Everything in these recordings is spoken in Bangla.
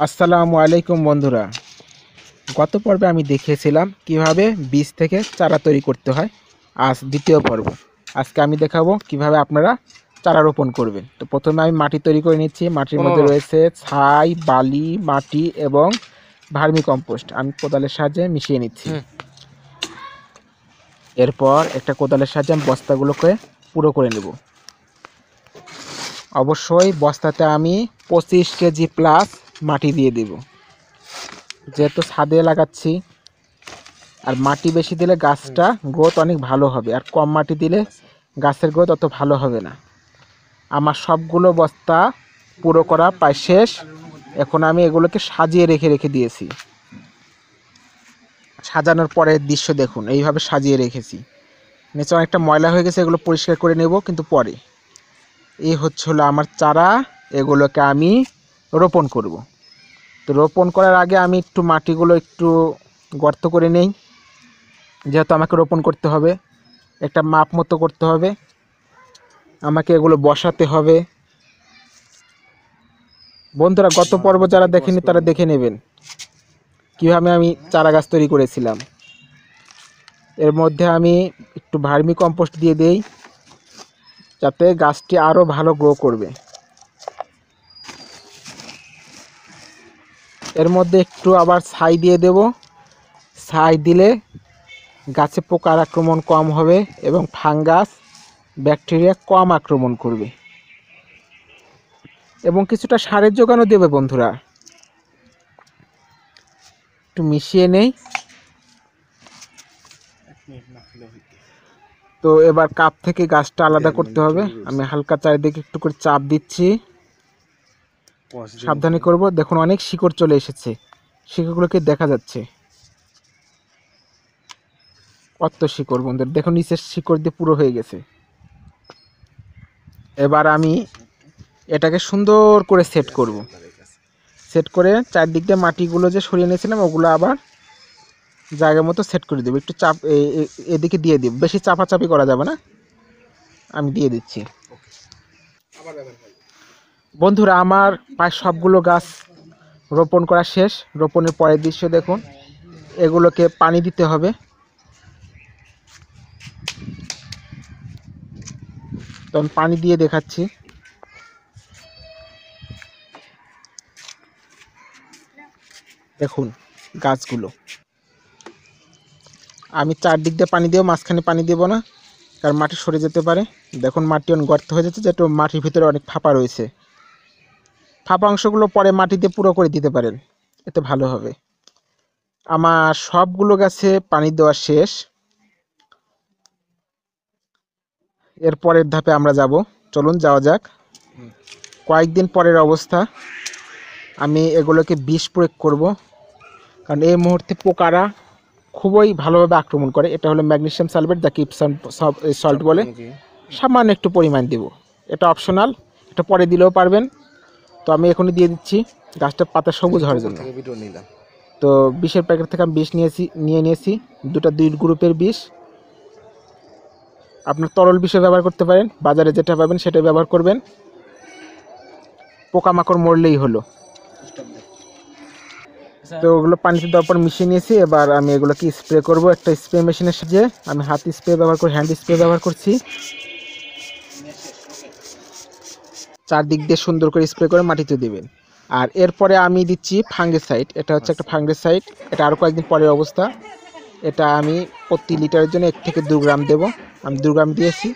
আসসালামু আলাইকুম বন্ধুরা, গত পর্বে আমি দেখিয়েছিলাম কিভাবে বীজ থেকে চারা তৈরি করতে হয়। আজ দ্বিতীয় পর্ব। আজকে আমি দেখাবো কিভাবে আপনারা চারা রোপণ করবেন। তো প্রথমে আমি মাটি তৈরি করে নিচ্ছি। মাটির মধ্যে রয়েছে ছাই, বালি, মাটি এবং ভার্মি কম্পোস্ট। আমি কোদালের সাহায্যে মিশিয়ে নিচ্ছি। এরপর একটা কোদালের সাহায্যে আমি বস্তাগুলোকে পুরো করে নেব। অবশ্যই বস্তাতে আমি 25 কেজি প্লাস মাটি দিয়ে দেব, যেহেতু ছাদে লাগাচ্ছি। আর মাটি বেশি দিলে গাছটা গ্রোথ অনেক ভালো হবে, আর কম মাটি দিলে গাছের গ্রোথ অত ভালো হবে না। আমার সবগুলো বস্তা পুরো করা প্রায় শেষ। এখন আমি এগুলোকে সাজিয়ে রেখে দিয়েছি। সাজানোর পরের দৃশ্য দেখুন, এইভাবে সাজিয়ে রেখেছি। নিচে অনেকটা ময়লা হয়ে গেছে, এগুলো পরিষ্কার করে নেব কিন্তু পরে। এই হলো আমার চারা, এগুলোকে আমি রোপণ করব। তো রোপণ করার আগে আমি একটু মাটিগুলো একটু গর্ত করে নেই, যেহেতু আমাকে রোপণ করতে হবে। একটা মাপ মতো করতে হবে, আমাকে এগুলো বসাতে হবে। বন্ধুরা, গত পর্ব যারা দেখেনি তারা দেখে নেবেন কীভাবে আমি চারা গাছ তৈরি করেছিলাম। এর মধ্যে আমি একটু ভার্মি কম্পোস্ট দিয়ে দেই, যাতে গাছটি আরও ভালো গ্রো করবে। এর মধ্যে একটু আবার ছাই দিয়ে দেব। ছাই দিলে গাছে পোকার আক্রমণ কম হবে এবং ফাঙ্গাস, ব্যাকটেরিয়া কম আক্রমণ করবে। এবং কিছুটা সারের যোগানও দেবে বন্ধুরা। একটু মিশিয়ে নেই। তো এবার কাপ থেকে গাছটা আলাদা করতে হবে। আমি হালকা চারিদিকে একটু করে চাপ দিচ্ছি, সাবধানে করব। দেখুন অনেক শিকড় চলে এসেছে, শিকড়গুলোকে দেখা যাচ্ছে। কত শিকড় বন্ধুরা, দেখুন নিচের শিকড় দিয়ে পুরো হয়ে গেছে। এবার আমি এটাকে সুন্দর করে সেট করব। সেট করে চারদিক দিয়ে মাটিগুলো যে সরিয়ে নিয়েছিলাম ওগুলো আবার জায়গা মতো সেট করে দেবো। একটু চাপ এদিকে দিয়ে দিব, বেশি চাপাচাপি করা যাবে না। আমি দিয়ে দিচ্ছি। বন্ধুরা, আমার প্রায় সবগুলো গাছ রোপণ করা শেষ। রোপণের পরের দৃশ্য দেখুন, এগুলোকে পানি দিতে হবে। তো আমি পানি দিয়ে দেখাচ্ছি। দেখুন গাছগুলো, আমি চারদিক দিয়ে পানি দেবো, মাঝখানে পানি দেবো না, কারণ মাটি সরে যেতে পারে। দেখুন মাটি অনেক গর্ত হয়ে যাচ্ছে, যেটা মাটির ভিতরে অনেক ফাঁপা রয়েছে। ফাঁপা অংশগুলো পরে মাটি দিয়ে পুরো করে দিতে পারেন, এতে ভালো হবে। আমার সবগুলো গাছে পানি দেওয়া শেষ। এর পরের ধাপে আমরা যাব, চলুন যাওয়া যাক। কয়েকদিন পরের অবস্থা, আমি এগুলোকে বিষ প্রয়োগ করব, কারণ এই মুহূর্তে পোকারা খুবই ভালোভাবে আক্রমণ করে। এটা হলো ম্যাগনেসিয়াম সালফেট, যা কিপসাম সল্ট বলে। সামান্য একটু পরিমাণ দেব, এটা অপশনাল, এটা পরে দিলেও পারবেন। তো আমি এখনই দিয়ে দিচ্ছি, গাছটার পাতা সবুজ হওয়ার জন্য। তো বিষের প্যাকেট থেকে আমি বিষ নিয়ে নিয়েছি, দুই গ্রুপের বিষ। আপনার তরল বিষও ব্যবহার করতে পারেন, বাজারে যেটা পাবেন সেটা ব্যবহার করবেন। পোকামাকড় মরলেই হলো। তো ওগুলো পানিতে দেওয়ার পর মিশিয়ে নিয়েছি। এবার আমি এগুলোকে স্প্রে করব একটা স্প্রে মেশিনের সাহায্যে। আমি হাত স্প্রে ব্যবহার করি, হ্যান্ড স্প্রে ব্যবহার করছি। চারদিক দিয়ে সুন্দর করে স্প্রে করে মাটিতে দেবেন। আর এরপরে আমি দিচ্ছি ফাঙ্গিসাইড। এটা হচ্ছে একটা ফাঙ্গিসাইড, এটা আরও কয়েকদিন পরের অবস্থা। এটা আমি প্রতি লিটারের জন্য 1 থেকে 2 গ্রাম দেব। আমি 2 গ্রাম দিয়েছি,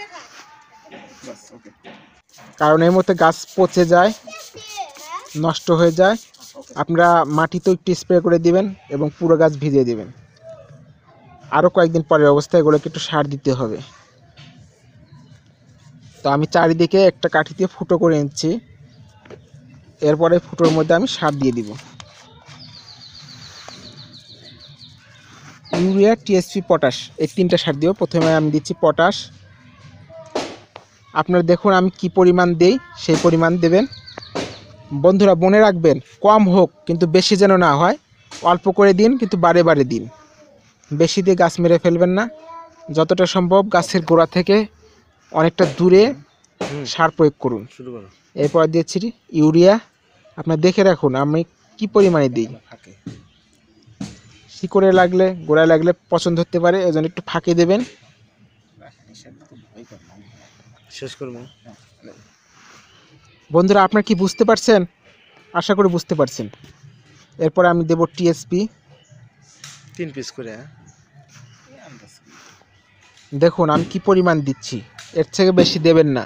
কারণ এর মধ্যে গাছ পচে যায়, নষ্ট হয়ে যায়। আপনারা মাটিতেও একটু স্প্রে করে দিবেন এবং পুরো গাছ ভিজিয়ে দিবেন। আরও কয়েকদিন পরের অবস্থায় এগুলোকে একটু সার দিতে হবে। তো আমি চারিদিকে একটা কাঠি দিয়ে ফুটো করে নিচ্ছি। এরপরে ফুটোর মধ্যে আমি সার দিয়ে দিব, ইউরিয়া, টিএসপি, পটাশ, এই 3টা সার দিব। প্রথমে আমি দিচ্ছি পটাশ। আপনারা দেখুন আমি কি পরিমাণ দেই, সেই পরিমাণ দেবেন। বন্ধুরা মনে রাখবেন, কম হোক কিন্তু বেশি যেন না হয়। অল্প করে দিন কিন্তু বারে বারে দিন, বেশি দিয়ে গাছ মেরে ফেলবেন না। যতটা সম্ভব গাছের গোড়া থেকে অনেকটা দূরে সার প্রয়োগ করুন। এরপর দিচ্ছি ইউরিয়া। আপনারা দেখে রাখুন আমি কি পরিমাণে দিই? ফাঁকে শিকড়ে লাগলে গোড়ায় লাগলে পছন্দ হতে পারে, এই জন্য একটু ফাঁকে দেবেন। শেষ করবো। বন্ধুরা আপনারা কি বুঝতে পারছেন? আশা করি বুঝতে পারছেন। এরপরে আমি দেব টিএসপি। 3 পিস করে। দেখুন আমি কি পরিমাণ দিচ্ছি, এর থেকে বেশি দেবেন না।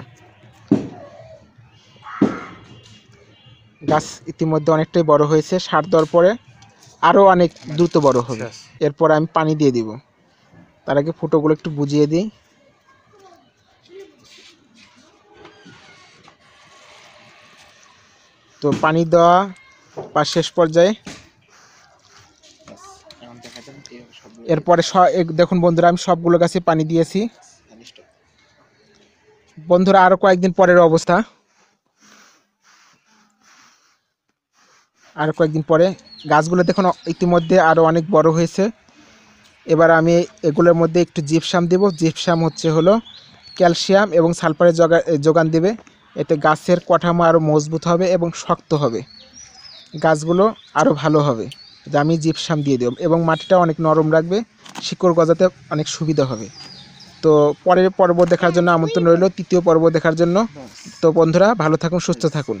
গাছ ইতিমধ্যে অনেকটাই বড় হয়েছে, সার দেওয়ার পরে আরও অনেক দ্রুত বড় হবে। এরপর আমি পানি দিয়ে দিব। তার আগে ফুটোগুলো একটু বুঝিয়ে দিই। তো পানি দেওয়া বা শেষ পর্যায়ে এরপরে দেখুন বন্ধুরা আমি সবগুলো গাছে পানি দিয়েছি। বন্ধুরা আরো কয়েকদিন পরের অবস্থা, আর কয়েকদিন পরে গাছগুলো দেখুন ইতিমধ্যে আরো অনেক বড় হয়েছে। এবার আমি এগুলোর মধ্যে একটু জিপসাম দেব। জিপসাম হলো ক্যালসিয়াম এবং সালফারের যোগান দেবে। এতে গাছের কাঠামো আরও মজবুত হবে এবং শক্ত হবে, গাছগুলো আরও ভালো হবে। যে আমি জিপসাম দিয়ে দেব এবং মাটিটা অনেক নরম রাখবে, শিকড় গজাতে অনেক সুবিধা হবে। তো পরের পর্ব দেখার জন্য আমন্ত্রণ রইল, তৃতীয় পর্ব দেখার জন্য। তো বন্ধুরা ভালো থাকুন, সুস্থ থাকুন।